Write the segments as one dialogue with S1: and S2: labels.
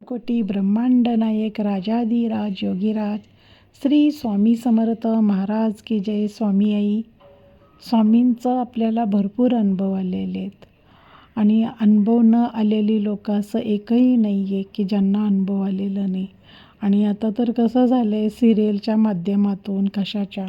S1: कोटी ब्रह्मांड नायक राजाधिराज योगीराज श्री स्वामी समर्थ महाराज की जय. स्वामी आई. स्वामींचं आपल्याला भरपूर अनुभव आलेले आहेत आणि अनुभव न आलेली लोक असं एकही नाही आहे की ज्यांना अनुभव आलेला नाही. आणि आता तर कसं झालं आहे, सिरियलच्या माध्यमातून कशाच्या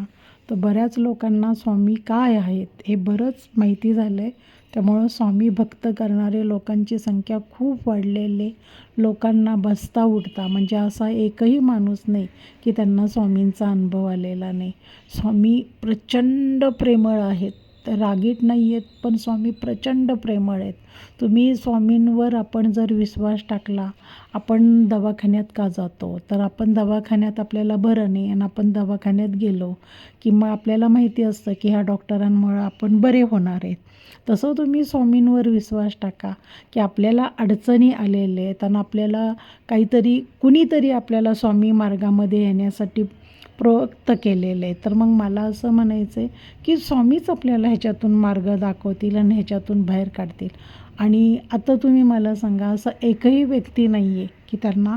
S1: तर बऱ्याच लोकांना स्वामी काय आहेत हे बरंच माहिती झालं आहे. त्यामुळं स्वामी भक्त करणारे लोकांची संख्या खूप वाढलेली आहे. लोकांना बसता उठता म्हणजे असा एकही माणूस नाही की त्यांना स्वामींचा अनुभव आलेला नाही. स्वामी प्रचंड प्रेमळ आहेत, तर रागीट नाही आहेत, पण स्वामी प्रचंड प्रेमळ आहेत. तुम्ही स्वामींवर आपण जर विश्वास टाकला, आपण दवाखान्यात का जातो, तर आपण दवाखान्यात आपल्याला बरं नाही आणि आपण दवाखान्यात गेलो की मग आपल्याला माहिती असतं की ह्या डॉक्टरांमुळं आपण बरे होणार आहेत. तसं तुम्ही स्वामींवर विश्वास टाका की आपल्याला अडचणी आलेल्या आहेत आणि आपल्याला काहीतरी कुणीतरी आपल्याला स्वामी मार्गामध्ये येण्यासाठी प्रवृत्त केलेलं आहे. तर मग मला असं म्हणायचं आहे की स्वामीच आपल्याला ह्याच्यातून मार्ग दाखवतील आणि ह्याच्यातून बाहेर काढतील. आणि आता तुम्ही मला सांगा, असं एकही व्यक्ती नाही आहे की त्यांना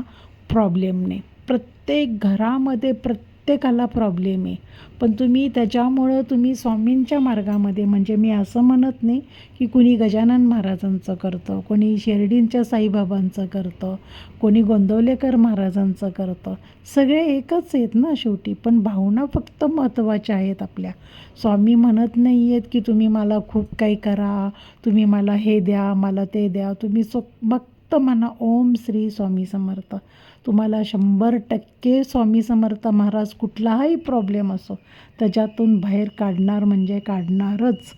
S1: प्रॉब्लेम नाही. प्रत्येक घरामध्ये प्रत्येकाला प्रॉब्लेम आहे. पण त्याच्यामुळं तुम्ही स्वामींच्या मार्गामध्ये, म्हणजे मी असं म्हणत नाही की कुणी गजानन महाराजांचं करतं, कोणी शिर्डींच्या साईबाबांचं करतं, कोणी गोंदवलेकर महाराजांचं करतं. सगळे एकच आहेत ना शेवटी, पण भावना फक्त महत्त्वाच्या आहेत आपल्या. स्वामी म्हणत नाही आहेत की तुम्ही मला खूप काही करा, तुम्ही मला हे द्या, मला ते द्या. तुम्ही फक्त म्हणा ओम श्री स्वामी समर्थ. तुम्हाला 100% स्वामी समर्थ महाराज कुठलाही प्रॉब्लेम असो त्याच्यातून बाहेर काढणार म्हणजे काढणारच.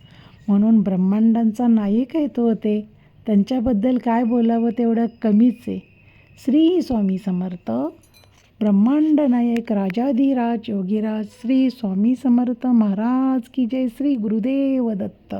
S1: म्हणून ब्रह्मांडांचा नायक आहे तो ते. त्यांच्याबद्दल काय बोलावं तेवढं कमीच आहे. श्री स्वामी समर्थ. ब्रह्मांड नायक राजाधिराज योगीराज श्री स्वामी समर्थ महाराज की जय. श्री गुरुदेव दत्त.